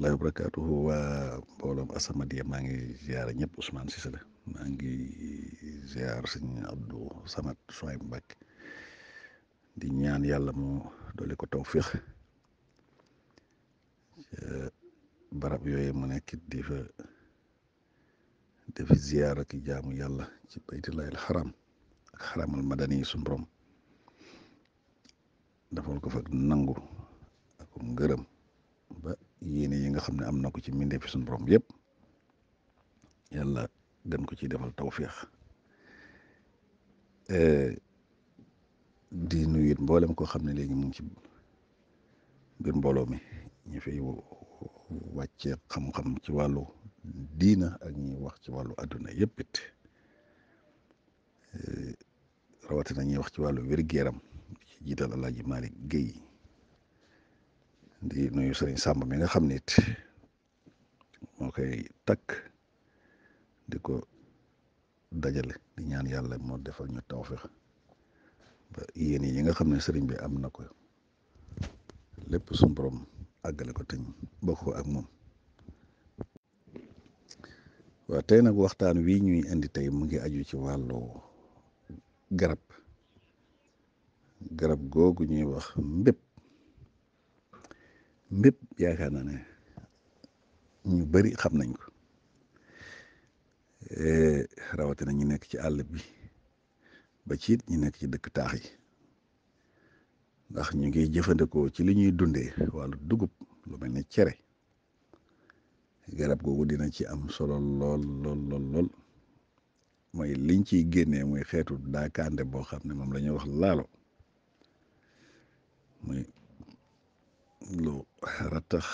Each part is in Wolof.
rahmatullahi wa barakatuhu waa mbooloom As-Samadiyya maa ngi ziar ñëpp. Ousmane Cissé la maa ngi ziar sëñ Abdou Samad Souhaïbou Mbacké di ñaan yàlla mu doole ko tawfiix barab yooyu mu nekk di fa defi ziar ak jaamu yàlla ci baytullahil haram ak xaramal madani suñu borom dafal ko fa nangu ak ngërëm ba yéene yi nga xam ne am na ko ci mbindeefi suñu borom yëpp yàlla gën ko ci defal tawfiix di nuyu it mboolem koo xam ne léegi mu ngi ci biir mbooloo mi ñu fay wàccee xam-xam ci wàllu diina ak ñuy wax ci wàllu adduna yëpp it rawatina ñuy wax ci wàllu wér-gu-yaram ci jiital Alaaji Malick Guèye di nuyu sëriñ Sàmb mi nga xam ne it moo koy takk di ko dajale di ñaan yàlla moo defal ñu tawfeex ba yéen yi nga xam ne sëriñ bi am na ko lépp suñu borom àggale ko teñ bokk ko ak moom. waaw tey nag waxtaan wi ñuy indi tey mu ngi aju ci wàllu garab googu ñuy wax mbépp yaakaar naa ne ñu bari xam nañ ko rawatina ñu nekk ci àll bi ba ci it ñu nekk ci dëkk taax yi ndax ñu ngi jëfandikoo ci li ñuy dundee wàllu dugub lu mel ne cere garab googu dina ci am solo lool mooy liñ ciy génnee muy xeetu daakaande boo xam ne moom la ñuy wax laalo muy lu rattax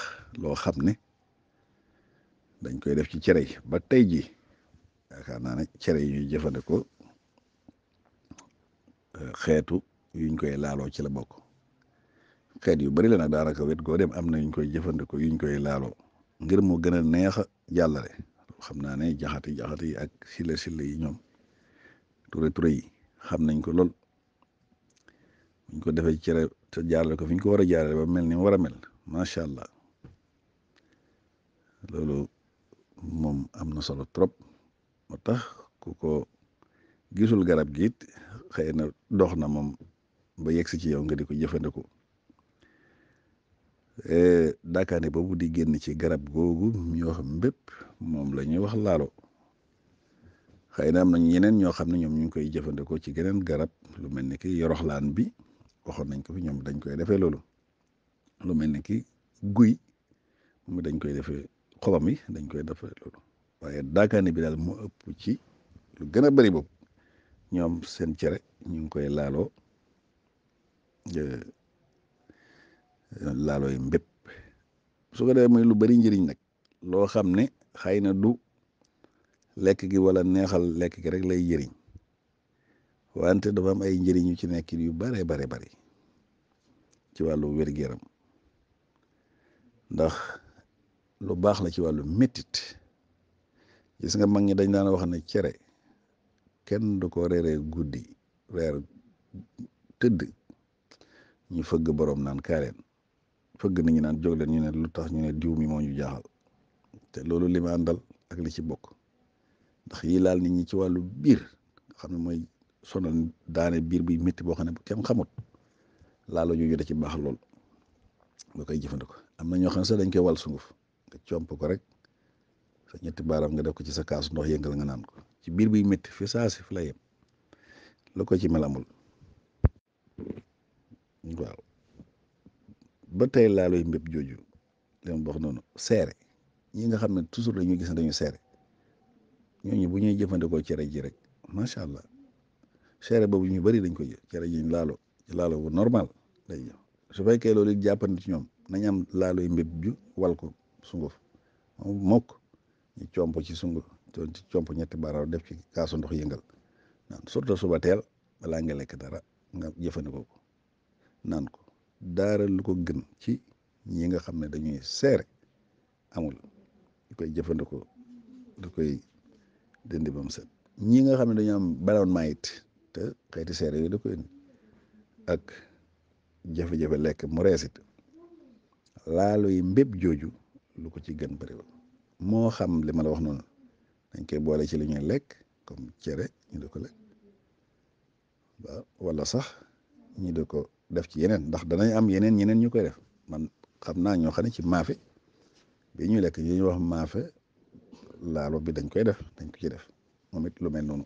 loo xam ne dañ koy def ci cere yi ba tey ji yaakaar naa ne cere yi ñuy jëfandikoo xeetu yuñ koy laaloo ci la bokk xeet yu bari la nag daanaka wet goo dem am na yuñ koy jëfandikoo yuñ koy laaloo ngir mu gën a neex a jàllale xam naa ne jaxati yi ak silla yi ñoom ture yi xam nañ ko lool buñ ko defee cere te jaarale ko fi ñu ko war a jaarale ba mel ni mu war a mel macha allah loolu moom am na solo trop moo tax ku ko gisul garab gi it xëy na dox na moom ba yegsi ci yow nga di ko jëfandikoo daakaane boobu di génn ci garab googu ñu wax mbépp moom la ñuy wax laalo xëy na am nañ ñeneen ñoo xam ne ñoom ñu ngi koy jëfandikoo ci geneen garab lu mel ni ki yoroxlaan bi waxoon nañ ko fi ñoom dañ koy defee loolu lu mel ni ki guy moom dañ koy defee xobam yi dañ koy defee loolu waaye daakaane bi daal moo ëpp ci lu gën a bari boobu ñoom seen cere ñu ngi koy laaloo yi mbépp su ko defee muy lu bari njëriñ nag loo xam ne xëy na du lekk gi wala neexal lekk gi rek lay jëriñ wante dafa am ay njëriñ yu ci nekk yu bare bari ci wàllu wér-gu-yaram ndax lu baax la ci wàllu méttit gis nga mag ñi dañ daan wax ne cere kenn du ko reeree guddi reer tëdd ñu fëgg borom naan kaareen fëgg nañu naan jóg leen ñu ne lu tax ñu ne diw mi moo ñu jaaxal te loolu li ma àndal ak li ci bokk ndax yi laal nit ñi ci wàllu biir nga xam ne mooy sonal daane biir buy métti boo xam ne kenn xamut laalo jooju da ci baax lool nga koy jëfandikoo am na ñoo xam ne sax dañ koy wal sunguf nga comp ko rek sa ñetti baaraam nga def ko ci sa kaasu ndox yëngal nga naan ko ci biir buy métti fi saa si fi la yem la ko ci mel amul waaw ba tey laaloy mbépp jooju li ma wax noonu seere ñi nga xam ne toujours dañuy gis ne dañu seere ñooñu bu ñuy jëfandikoo cere ji rek macha allah seere boobu ñu bari dañ koy cere ji laalo bu normal lay jox su fekkee loolu it jàppandi ci ñoom nañ am laaloy mbépp ju wal ko sunguf mokk ñu comp ci sunguf ci comp ñetti baaraam def ci kaasu ndox yëngal naan surtout suba teel balaa nga lekk dara nga jëfandikoo ko naan ko daara lu ko gën ci ñi nga xam ne dañuy seere amul ñu koy jëfandikoo da koy dindi ba mu set ñi nga xam ne dañu am ballonnement it te xeeti seere yooyu da koy indi ak jafe-jafe lekk mu reesit laalo yi mbépp jooju lu ko ci gën bëriwul moo xam li ma la wax noonu dañ koy boole ci li ñuy lekk comme cere ñu di ko lekk waaw wala sax ñu di ko def ci yeneen ndax danañ am ñeneen ñu koy def man xam naa ñoo xam ne ci maafe bi ñuy lekk yi ñuy wax maafe laalo bi dañ koy def dañ ko ci def moom it lu mel noonu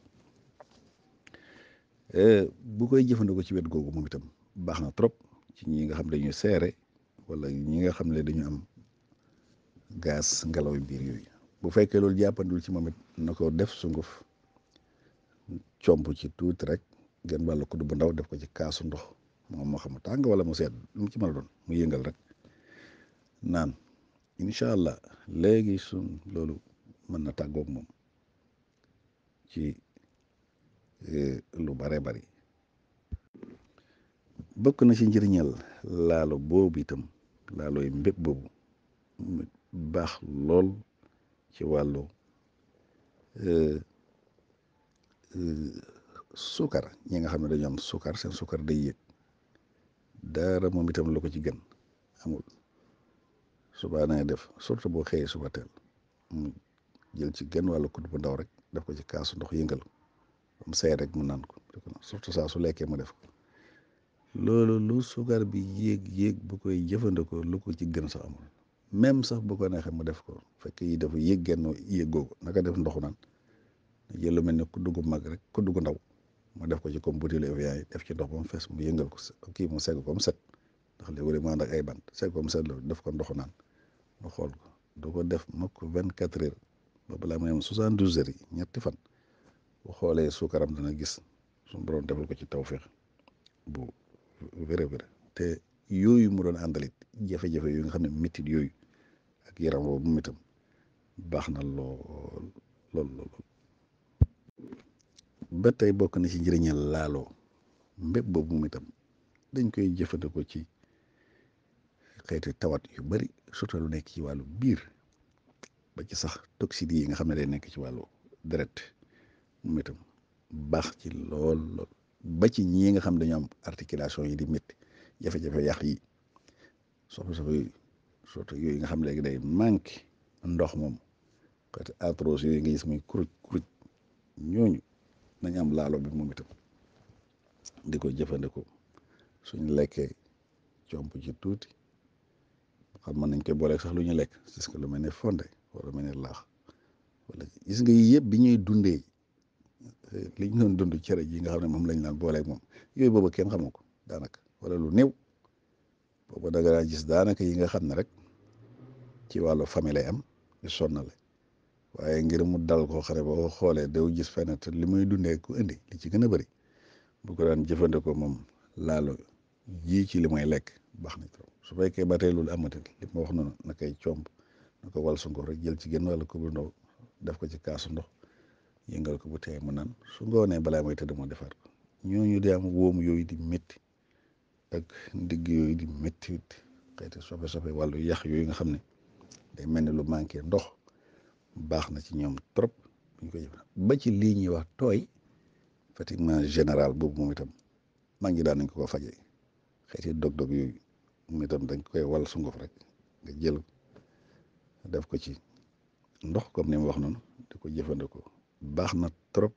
bu koy jëfandikoo ci wet googu moom itam baax na trop ci ñi nga xam dañuy seere wala ñi nga xam ne dañu am gaz ngelaw biir yooyu bu fekkee loolu jàppandul ci moom it na ko def sunguf comp ci tuuti rek genn wàllu kudd bu ndaw def ko ci kaasu ndox moom moo xam tàng wala mu sedd lu mu ci mën a doon mu yëngal rek naan incha allah léegi loolu mën na tàggoog moom ci lu bare bari bokk na ci njëriñal laalo boobu itam laalooy mbépp boobu baax lool ci wàllu sukar ñi nga xam ne dañu am sukar seen sukar day yéeg dara moom itam lu ko ci gën amul suba na nga def surtout boo xëyee suba teel mu jël ci genn wàllu kudd bu ndaw rek def ko ci kaasu ndox yëngal mu seey rek mu naan ko surtout saa su lekkee mu def ko loolu lu sukar bi yéeg bu koy jëfandikoo lu ko ci gën sax amul même sax bu ko neexee mu def ko fekk yi dafa yéeg genn yéeg googu naka def ndoxu naan jël lu mel ne kudd gu mag rek kudd gu ndaw mu def ko ci comme butéelu Evian yi def ci ndox ba mu fees mu yëngal ko kii mu segg ko mu set ndax léegi mu ànd ak ay bant segg ko mu set la def ko ndoxu naan mu xool ko du ko def mukk 24 heures ba balaa mu ne 72 heures yi ñetti fan bu xoolee suukaram dana gis suñu borom defal ko ci tawféex bu wér te yooyu mu doon àndalit jafe-jafe yu nga xam ne métit yooyu ak yaram boobu mu itam baax na lool ba tey bokk na ci njëriñal laaloo mbépp boobu mu itam dañ koy jëfandikoo ci xeeti tawat yu bari surtout lu nekk ci wàllu biir ba ci sax toxines yi nga xam ne day nekk ci wàllu deret mu itam baax ci lool ba ci ñi nga xam dañu am articulation yi di métti jafe-jafe yàq yi soxla yooyu surtout yooyu nga xam léegi day manqué ndox moom xeeti arthrose yooyu nga gis muy kuruj ñooñu nañ am laalo bi moom itam di ko jëfandikoo suñ lekkee comp ci tuuti xam mën nañ koy booleeg sax lu ñu lekk parce que lu mel ne fonde wala lu mel ne laax wala gis nga yii yëpp bi ñuy dundee li ñu doon dund cere ji nga xam ne moom lañ naan booleeg moom yooyu boobu kenn xamu ko daanaka wala lu néew boobu da nga daan gis daanaka yi nga xam ne rek ci wàllu famille lay am di sonnale waaye ngir mu dal koo xam ne boo xoolee daw gis fenn te li muy dundee ku indi li ci gën a bëri bu ko daan jëfandikoo moom laalo ji ci li muy lekk baax na trop su fekkee ba tey loolu amatul li ma wax noonu na koy comp na ko wal su ngor rek jël ci genn wàllu ko bu ndaw def ko ci kaasu ndox yëngal ko bu tey mu naan su ngoonee balaa muy tëdd mu defar ko ñooñu di am wóomu yooyu di métti ak ndigg yooyu di métti xeeti sofe wàllu yax yooyu nga xam ne day mel ni lu manqué ndox baax na ci ñoom trop buñ ko jëf ba ci lii ñuy wax tooy fatiguement général boobu moom itam mag ñi daan nañ ko fajee xeeti dog-dog yooyu moom itam dañ koy wal sunguf rek nga jël def ko ci ndox comme ni ma wax noonu di ko jëfandikoo baax na trop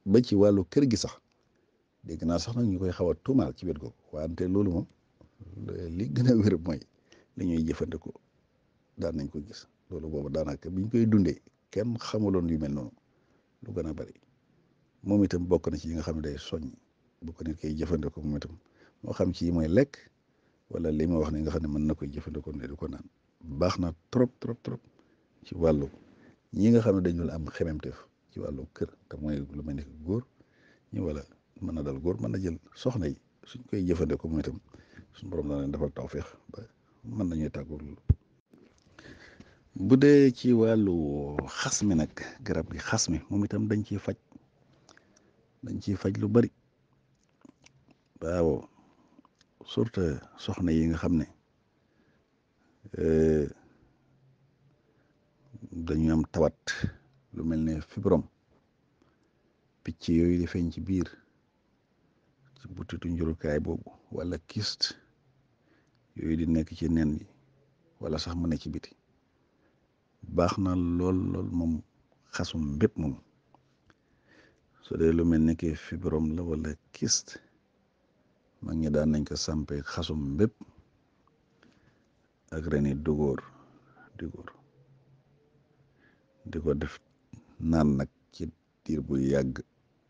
ba ci wàllu kër gi sax dégg naa sax nag ñu koy xaw a tuumaal ci wet googu wante loolu moom li gën a wér mooy li ñuy jëfandikoo daan nañ ko gis loolu boobu daanaka biñ koy dundee kenn xamuloon yu mel noonu lu gën a bari moom itam bokk na ci yi nga xam ne day soññ bu ko nit koy jëfandikoo moom itam moo xam ci yi mooy lekk wala li ma wax ni nga xam ne mën na koy jëfandikoo ne du ko naan baax na trop ci wàllu ñi nga xam ne dañu am xememteef ci wàllu kër te mooy lu mel ni góor ñi wala mën na dal góor mën na jël soxna yi suñ koy jëfandikoo moom itam suñ borom dana leen defal tawféex ba mën nañuy tàggoor loolu bu dee ci wàllu xas mi nag garab gi xas mi moom itam dañ ciy faj lu bari waaw surtout soxna yi nga xam ne dañu am tawat lu mel ne fibrome picc yooyu di feeñ ci biir ci butitu njurukaay boobu wala kyste yooyu di nekk ci nen yi wala sax mu ne ci biti baax na lool lool moom xasum bépp moom su dee lu mel ni ki fibrome la wala kyste mag ñi daan nañ ko sampe xasum bépp ak reni dugóor di ko def naan nag ci diir bu yàgg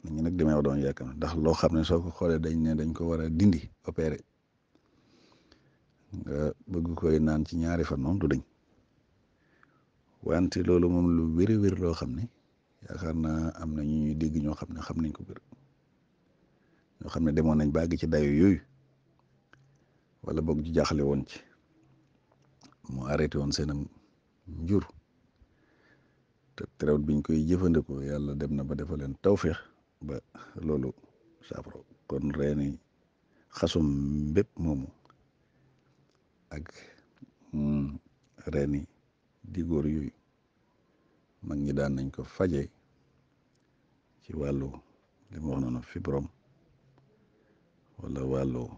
nit ñi nag demee wax doon yàkkam ndax loo xam ne soo ko xoolee dañ ne dañ ko war a dindi opéré nga bëgg koy naan ci ñaari fan moom du dañ wante loolu moom lu wéri wér loo xam ne yaakaar naa am na ñu ñuy dégg ñoo xam ne xam nañ ko wér ñoo xam ne demoon nañ bàgg ci dayo yooyu wala boog ñu jaaxle woon ci mu arrêté woon seenam njur te terewut biñ koy jëfandikoo yàlla dem na ba defal leen tawféex ba loolu saafara kon reeni xasum mbépp moomu ak reeni digóor yooyu mag ñi daan nañ ko faje ci wàllu li mu wax noonu fibrome wala wàllu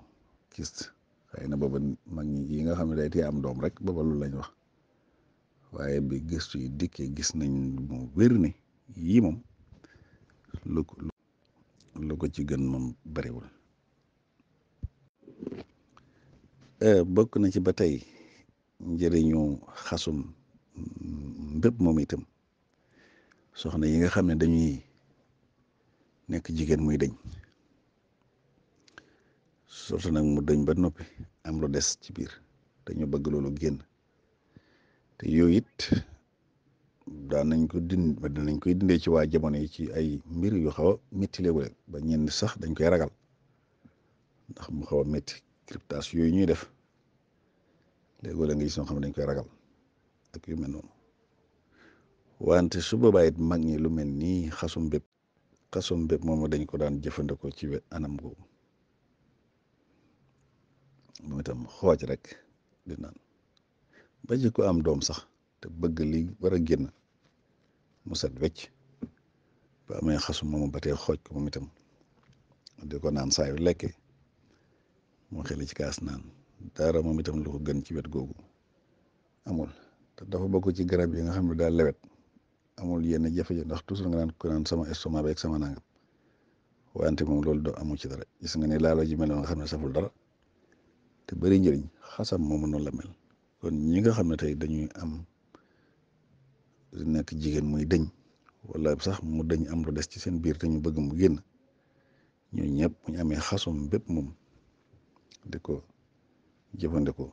kyste xëy na booba mag ñi yi nga xam ne day tee am doom rek booba loolu lañ wax waaye bi gëstu yi dikkee gis nañ mu wér ne yii moom lu ko ci gën moom bariwul bokk na ci ba tey njëriñu xasum mbépp moom itam soxna yi nga xam ne dañuy nekk jigéen muy dañ surtout nag mu dañ ba noppi am lu des ci biir dañu bëgg loolu génn te yooyu it danañ koy dindee ci waa jamono yi ci ay mbir yu xaw a métti léeg-léeg ba ñenn sax dañ koy ragal ndax mu xaw a métti cryptage yooyu ñuy def léeg-léeg nga gis ñoo xam ne dañ koy ragal ak yu mel noonu wante su boobaa it mag ñi lu mel nii xasum bépp moom dañ ko daan jëfandikoo ci anam googu moom itam xooj rek di naan ba ci ko am doom sax te bëgg li war a génn mu set wecc ba amee xasum moomu ba tey xooj ko moom itam di ko naan saa yu lekke moo xeli ci kaas naan dara moom itam lu ko gën ci wet googu amul te dafa bokk ci garab yi nga xam ne daal lewet amul yenn jafe-jafe ndax toujours nga naan ko naan sama estomac beeg sama nangam wante moom loolu doo amu ci dara gis nga ne laalo ji mel nga xam ne saful dara te bëri njëriñ xasam moomu noonu la mel kon ñi nga xam ne tey dañuy am nekk jigéen muy dëñ wala sax mu dëñ am lu des ci seen biir te ñu bëgg mu génn ñoo ñëpp bu ñu amee xasum bépp moom di ko jëfandikoo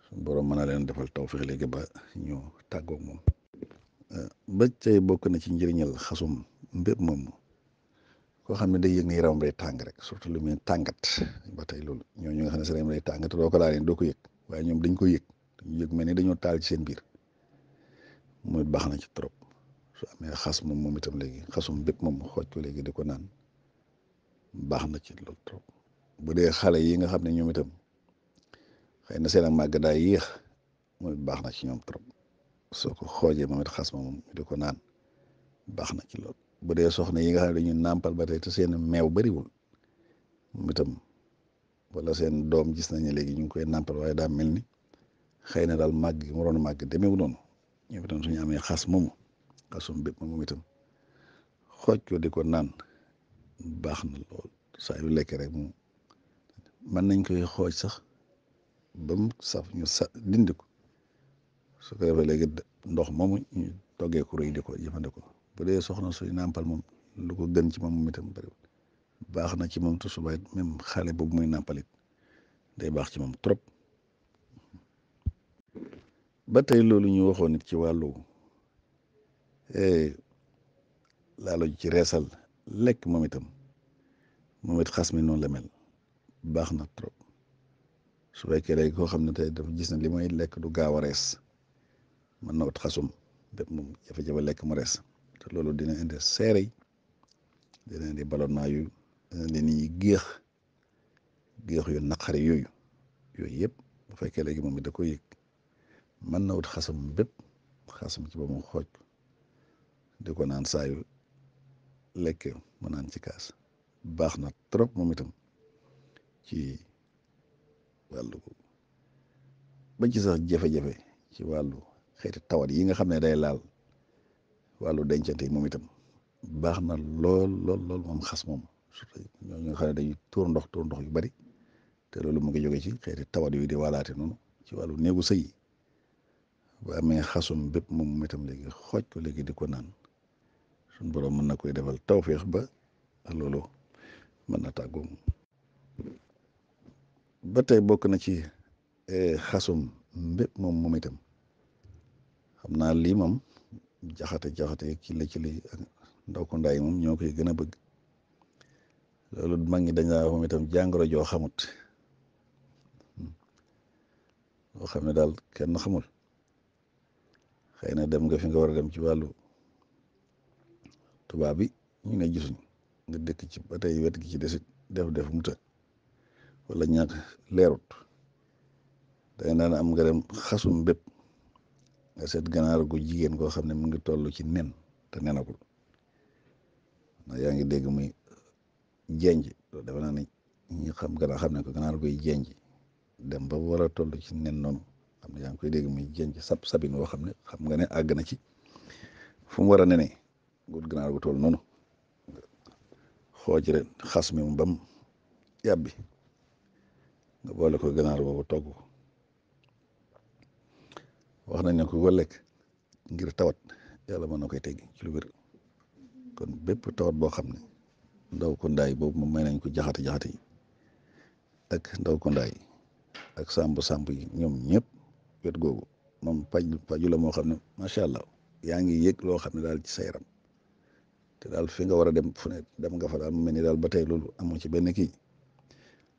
suñu borom mën na leen defal tawfeex léegi ba ñu tàggoog moom ba tey bokk na ci njëriñal xasum mbépp moom koo xam ne day yëg ne yaramam day tàng rek surtout lu muy tàngat ba tey loolu ñooñu nga xam ne seen yaram day tàng te doo ko laal doo ko yëg waaye ñoom dañ ko yëg dañu yëg mel ni dañoo taal ci seen biir mooy baax na ci trop su amee xas moom itam léegi xasum bépp moom xooj ko léegi di ko naan baax na ci loolu trop bu dee xale yi nga xam ne ñoom itam xëy na seen ak màgg daay yéex mooy baax na ci ñoom trop soo ko xoojee moom it xas moom di ko naan baax na ci loolu bu dee soxna yi nga xam ne dañuy nàmpal ba tey te seen meew bariwul moom itam wala seen doom gis nañu léegi ñu ngi koy nàmpal waaye daa mel ni xëy na daal màgg gi mu waroon a màgg demeewu noonu ñoom itam suñu amee xas moomu xasum bépp moom itam xooj ko di ko naan baax na lool saa yu lekk rek mu mën nañ koy xooj sax ba mu saf ñu dindi ko su ko defee léegi ndox moomu ñu toggee ko rëy di ko jëfandikoo bu dee soxna suy nàmpal moom lu ko gën ci moom itam bariwul baax na ci moom te suba même xale boobu muy nàmpalit day baax ci moom trop ba tey loolu ñu waxoon nit ci wàllu laalo ci reesal lekk moom it xas mi noonu la mel baax na trop su fekkee day koo xam ne tey dafa gis na li may lekk du gaaw a rees mën na ut xasum bépp moom jafe-jafe lekk mu rees te loolu dina indi seere yi dina indi ballonnement yu dina indi nit ñi géex yu naqari yooyu yëpp bu fekkee léegi moom it da ko yëg mën na ut xasum bépp xasum ci ba mu xooj di ko naan saa yu lekkee mu naan ci kaas baax na trop moom itam ci wàllu ba ci sax jafe-jafe ci wàllu xeeti tawat yi nga xam ne day laal wàllu dencante yi moom itam baax na lool lool lool moom xas moom surtout ñooñu nga xam ne dañuy tuur ndox yu bari te loolu mu ngi jóge ci xeeti tawat yooyu di walaate noonu ci wàllu néegu sëy bu amee xasum bépp moom itam léegi xooj ko léegi di ko naan suñ borom mën na koy defal tawféex ba loolu mën na tàggoom ba tey bokk na ci xasum mbépp moom itam xam naa lii moom jaxate ci la ak ndaw ko ndaay moom ñoo koy gën a bëgg loolu mag ñi dañ laa moom itam jàngoro joo xamut loo xam ne daal kenn xamul xëy na dem nga fi nga war a dem ci wàllu tubaab bi ñu ne gisuñ nga dëkk ci ba tey wet gi ci desit def mu të wala ñàkk leerut day naan am nga dem xasum bépp nga seet ganaar gu jigéen koo xam ne mu ngi toll ci nen te nenagul ndax yaa ngi dégg muy jenj loolu dafa naa ne ñi xam ganaar xam ne ko ganaar guy jenj dem ba war a toll ci nen noonu xam ne yaa ngi koy dégg muy jenj sabin woo xam ne xam nga ne àgg na ci fu mu war a nenee gut ganaar gu toll noonu xooj ren xas mi mu bam yàbbi nga boole ko ganaar boobu togg ko wax nañ ne ko ko lekk ngir tawat yàlla mën na koy teggi ci lu wér kon bépp tawat boo xam ne ndaw ko ndaay boobu moom may nañ ko jaxate yi ak ndaw ko ndaay ak samb yi ñoom ñëpp wet googu moom paju la moo xam ne macha allah yaa ngi yëg loo xam ne daal ci sa yaram te daal fi nga war a dem fu ne dem nga fa daal mu mel ni daal ba tey loolu amu ci benn kii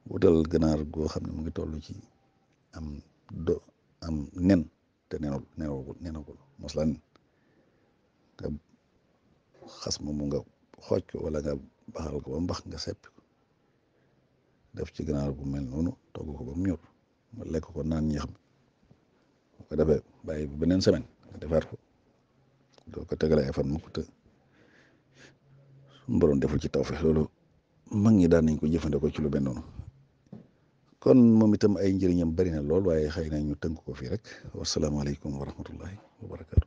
wutal ganaar goo xam ne mu ngi toll ci am nen te nenagul moslan nga xas moomu nga xooj ko wala nga baxal ko ba mbax nga seppi ko def ci ganaar gu mel noonu togg ko ba mu ñor nga lekk ko naan ñeex mi bu ko defee bàyyi bu beneen semaine nga defaat ko doo ko tegale ay fan mukk te suñu borom deful ci tawfeex loolu mag ñi daan nañ ko jëfandikoo ci lu mel noonu kon moom itam ay njëriñam bari na lool waaye xëy na ñu tënk ko fii rek wasalaamaaleykum wa rahmatullahi wa barakaatu.